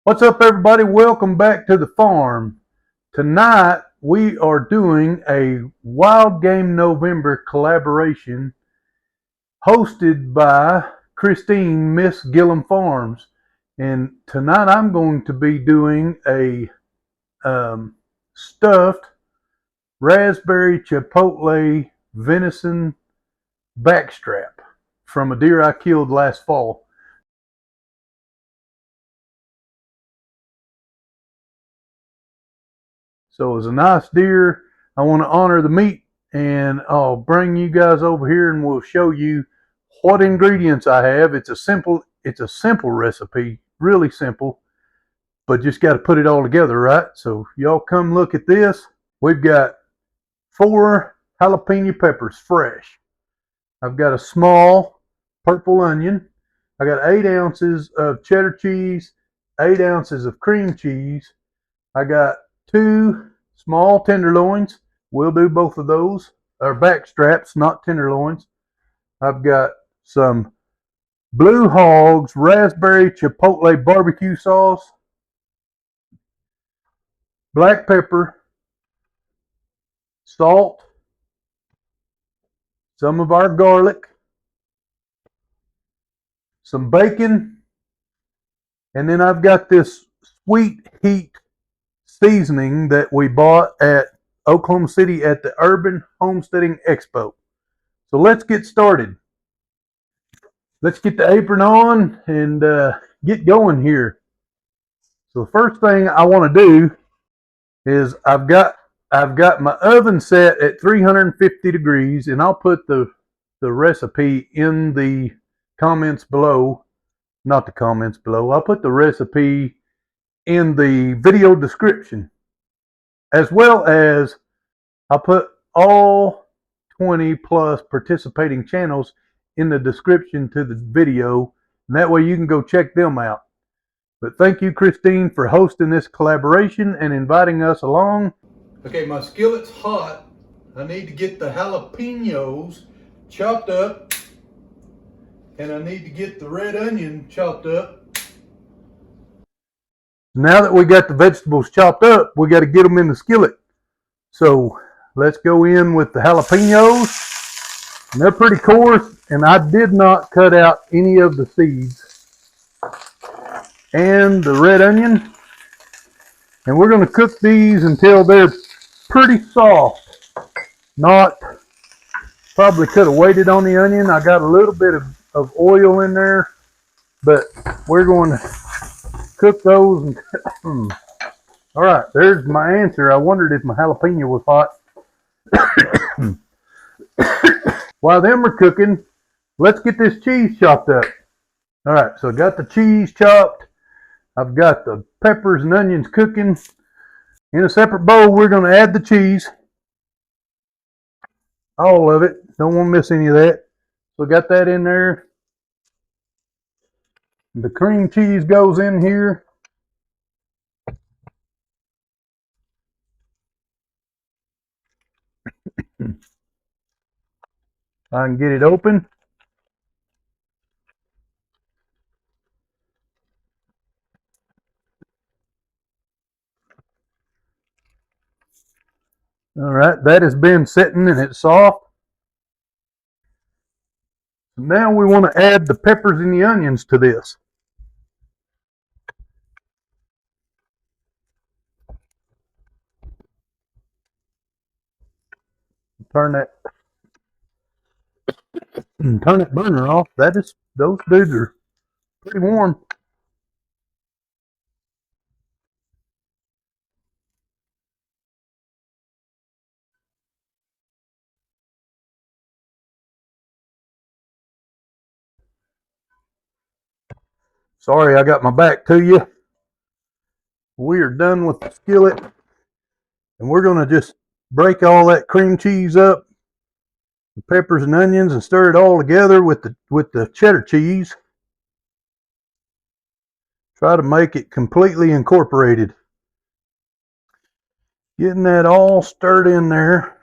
What's up, everybody? Welcome back to the farm. Tonight we are doing a Wild Game November collaboration hosted by Christine, Miss Gilliam Farms. And tonight I'm going to be doing a stuffed raspberry chipotle venison backstrap from a deer I killed last fall. So it was a nice deer. I want to honor the meat, and I'll bring you guys over here and we'll show you what ingredients I have. It's a simple recipe, really simple, but just got to put it all together, right? So y'all come look at this. We've got 4 jalapeno peppers, fresh. I've got a small purple onion. I got 8 ounces of cheddar cheese, 8 ounces of cream cheese. I got 2 small tenderloins. We'll do both of those. Or back straps, not tenderloins. I've got some Blue Hog's raspberry chipotle barbecue sauce, black pepper, salt, some of our garlic, some bacon, and then I've got this sweet heat seasoning that we bought at Oklahoma City at the Urban Homesteading Expo. So let's get started. Let's get the apron on and get going here. So the first thing I want to do is I've got my oven set at 350 degrees, and I'll put the recipe in the comments below. Not the comments below. I'll put the recipe in the video description, as well as I'll put all 20 plus participating channels in the description to the video, and that way you can go check them out. But thank you, Christine, for hosting this collaboration and inviting us along. Okay, my skillet's hot. I need to get the jalapeños chopped up, and I need to get the red onion chopped up. Now that we got the vegetables chopped up, we got to get them in the skillet. So let's go in with the jalapeños. And they're pretty coarse, and I did not cut out any of the seeds. And the red onion. And we're going to cook these until they're pretty soft. Probably could have waited on the onion. I got a little bit of oil in there, but we're going to cook those. And all right, there's my answer. I wondered if my jalapeno was hot. While them are cooking, let's get this cheese chopped up. All right, so I got the cheese chopped. I've got the peppers and onions cooking. In a separate bowl, we're going to add the cheese. All of it. Don't want to miss any of that. So got that in there. The cream cheese goes in here. I can get it open. All right, that has been sitting and it's soft. Now we want to add the peppers and the onions to this. Turn that burner off. Those dudes are pretty warm. Sorry, I got my back to you. We are done with the skillet, and we're going to just break all that cream cheese up, the peppers and onions, and stir it all together with the cheddar cheese. Try to make it completely incorporated. Getting that all stirred in there.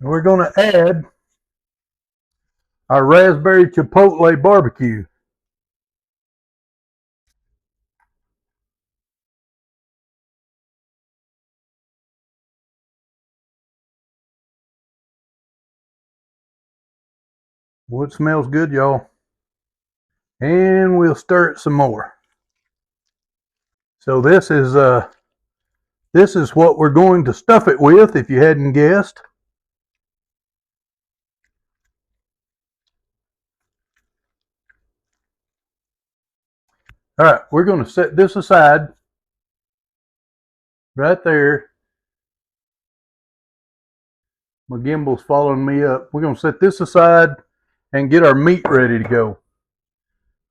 We're going to add our raspberry chipotle barbecue. Well, it smells good, y'all. And we'll stir it some more. So this is what we're going to stuff it with, if you hadn't guessed. All right, we're going to set this aside right there. My gimbal's following me up. We're going to set this aside and get our meat ready to go.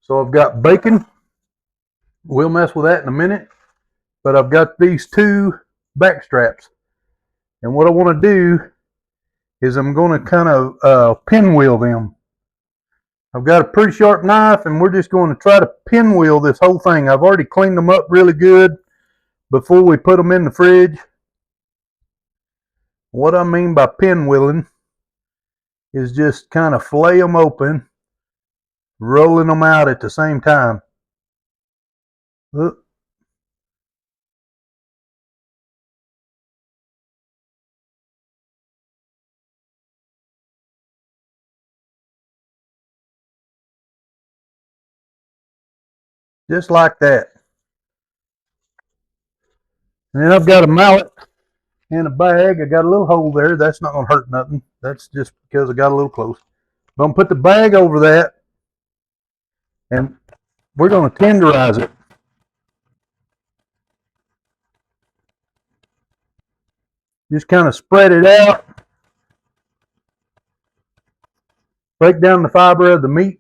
So I've got bacon. We'll mess with that in a minute. But I've got these two back straps. And what I want to do is I'm going to kind of pinwheel them. I've got a pretty sharp knife, and we're just going to try to pinwheel this whole thing. I've already cleaned them up really good before we put them in the fridge. What I mean by pinwheeling is just kind of fillet them open, rolling them out at the same time. Look. Just like that. And then I've got a mallet and a bag. I got a little hole there. That's not going to hurt nothing. That's just because I got a little close. I'm going to put the bag over that, and we're going to tenderize it. Just kind of spread it out. Break down the fiber of the meat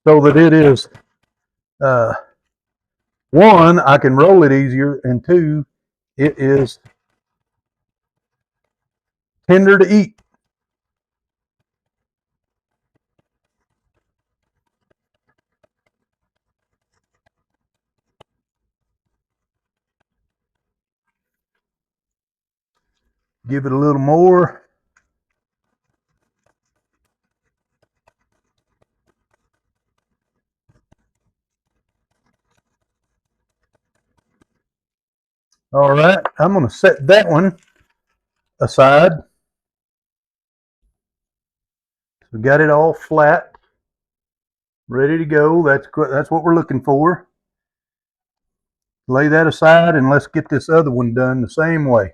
so that it is, one, I can roll it easier, and two, it is tender to eat. Give it a little more. All right, I'm going to set that one aside. So got it all flat, ready to go. That's what we're looking for. Lay that aside, and let's get this other one done the same way.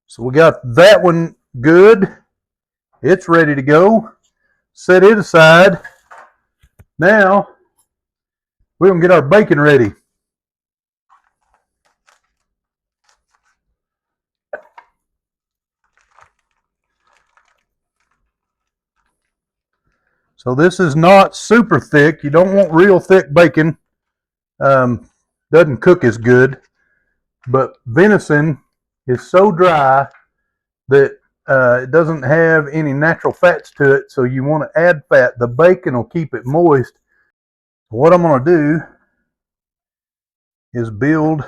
So we got that one good. It's ready to go. Set it aside. Now we're going to get our bacon ready. So this is not super thick. You don't want real thick bacon. Doesn't cook as good. But venison is so dry that it doesn't have any natural fats to it. So you want to add fat. The bacon will keep it moist. What I'm going to do is build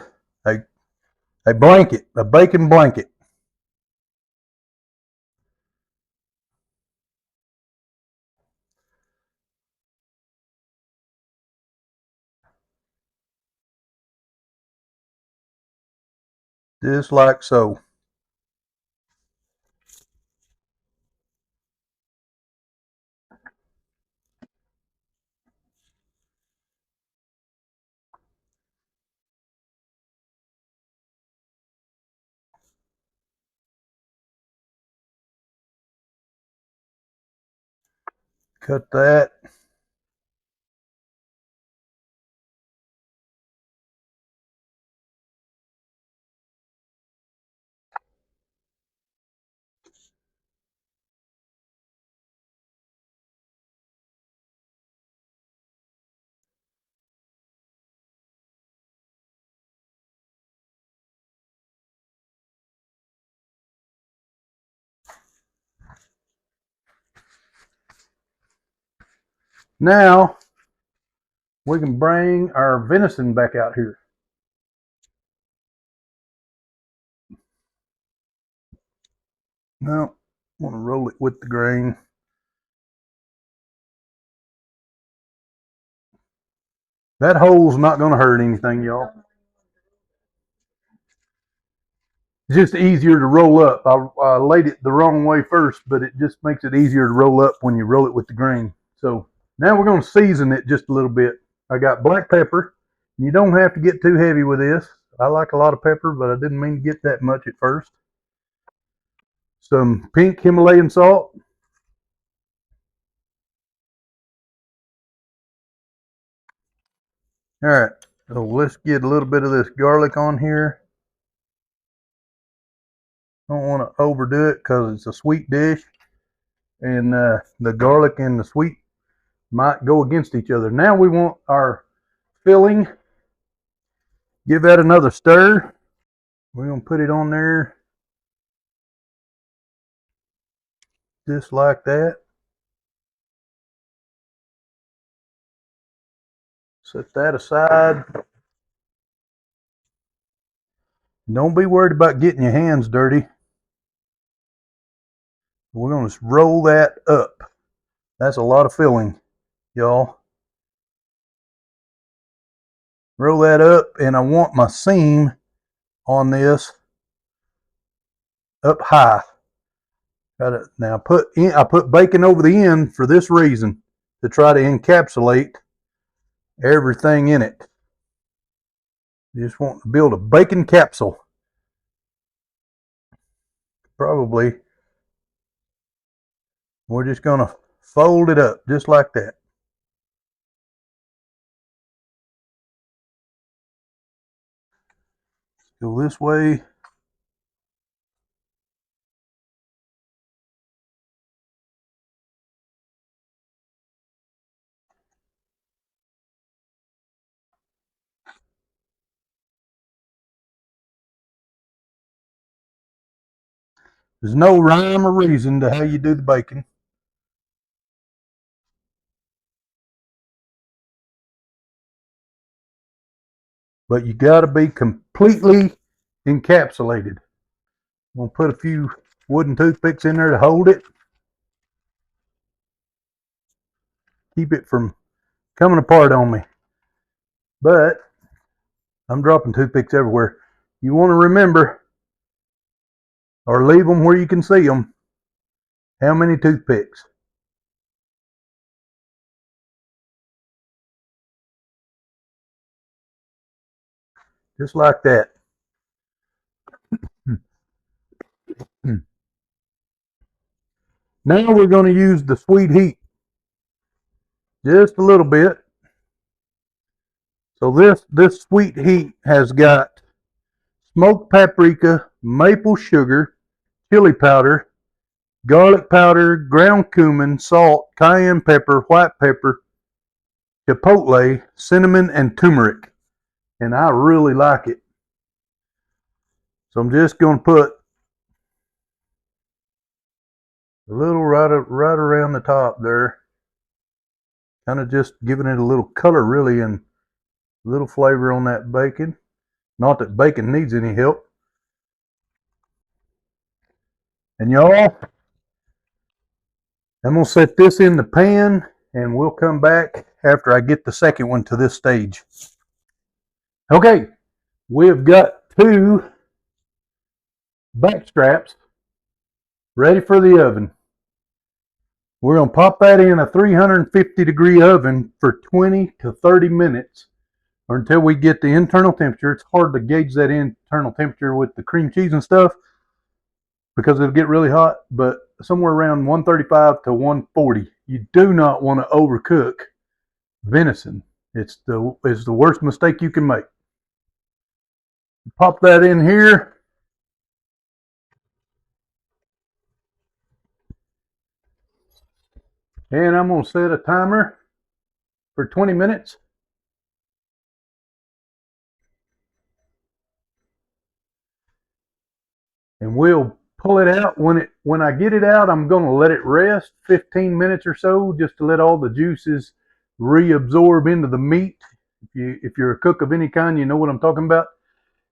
a blanket, a bacon blanket. Just like so. Cut that. Now we can bring our venison back out here. Now, I want to roll it with the grain. That hole's not going to hurt anything, y'all. It's just easier to roll up. I laid it the wrong way first, but it just makes it easier to roll up when you roll it with the grain. So now we're going to season it just a little bit. I got black pepper. You don't have to get too heavy with this. I like a lot of pepper, but I didn't mean to get that much at first. Some pink Himalayan salt. All right, so let's get a little bit of this garlic on here. Don't want to overdo it because it's a sweet dish, and the garlic and the sweet might go against each other. Now we want our filling. Give that another stir. We're going to put it on there just like that. Set that aside. Don't be worried about getting your hands dirty. We're going to roll that up. That's a lot of filling, y'all. Roll that up, and I want my seam on this up high. Got it. Now I put bacon over the end for this reason, to try to encapsulate everything in it. You just want to build a bacon capsule. Probably. We're just going to fold it up just like that. Go this way. There's no rhyme or reason to how you do the bacon. But you got to be completely encapsulated. I'm going to put a few wooden toothpicks in there to hold it. Keep it from coming apart on me. But I'm dropping toothpicks everywhere. You want to remember, or leave them where you can see them, how many toothpicks. Just like that. Now we're going to use the sweet heat. Just a little bit. So this sweet heat has got smoked paprika, maple sugar, chili powder, garlic powder, ground cumin, salt, cayenne pepper, white pepper, chipotle, cinnamon, and turmeric. And I really like it. So I'm just going to put a little right around the top there. Kind of just giving it a little color, really, and a little flavor on that bacon. Not that bacon needs any help. And y'all, I'm going to set this in the pan, and we'll come back after I get the second one to this stage. Okay, we've got 2 back straps ready for the oven. We're going to pop that in a 350-degree oven for 20 to 30 minutes or until we get the internal temperature. It's hard to gauge that internal temperature with the cream cheese and stuff because it'll get really hot, but somewhere around 135 to 140. You do not want to overcook venison. It's the worst mistake you can make. Pop that in here. And I'm going to set a timer for 20 minutes. And we'll pull it out. When I get it out, I'm going to let it rest 15 minutes or so just to let all the juices reabsorb into the meat. If you're a cook of any kind, you know what I'm talking about.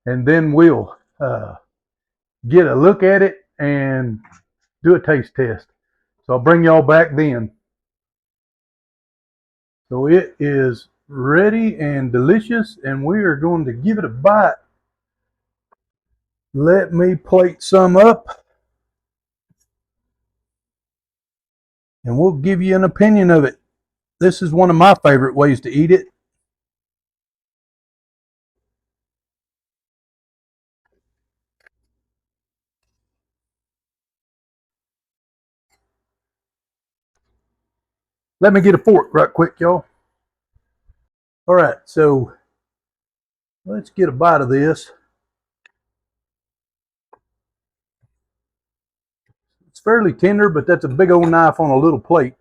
And then we'll get a look at it and do a taste test. So I'll bring y'all back then. So it is ready and delicious, and we are going to give it a bite. Let me plate some up, and we'll give you an opinion of it. This is one of my favorite ways to eat it. Let me get a fork right quick, y'all. All right, so let's get a bite of this. It's fairly tender, but that's a big old knife on a little plate.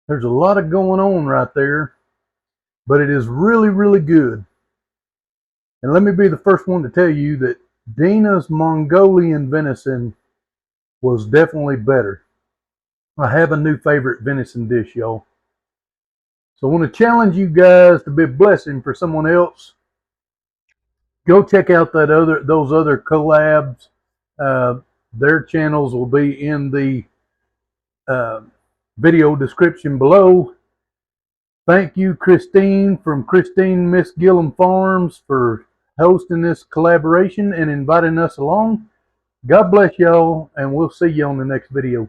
There's a lot of going on right there, but it is really, really good. And let me be the first one to tell you that Dina's Mongolian venison was definitely better. I have a new favorite venison dish, y'all. So I want to challenge you guys to be a blessing for someone else. Go check out those other collabs. Their channels will be in the video description below. Thank you, Christine from Christine Miss Gilliam Farms, for hosting this collaboration and inviting us along. God bless y'all, and we'll see you on the next video.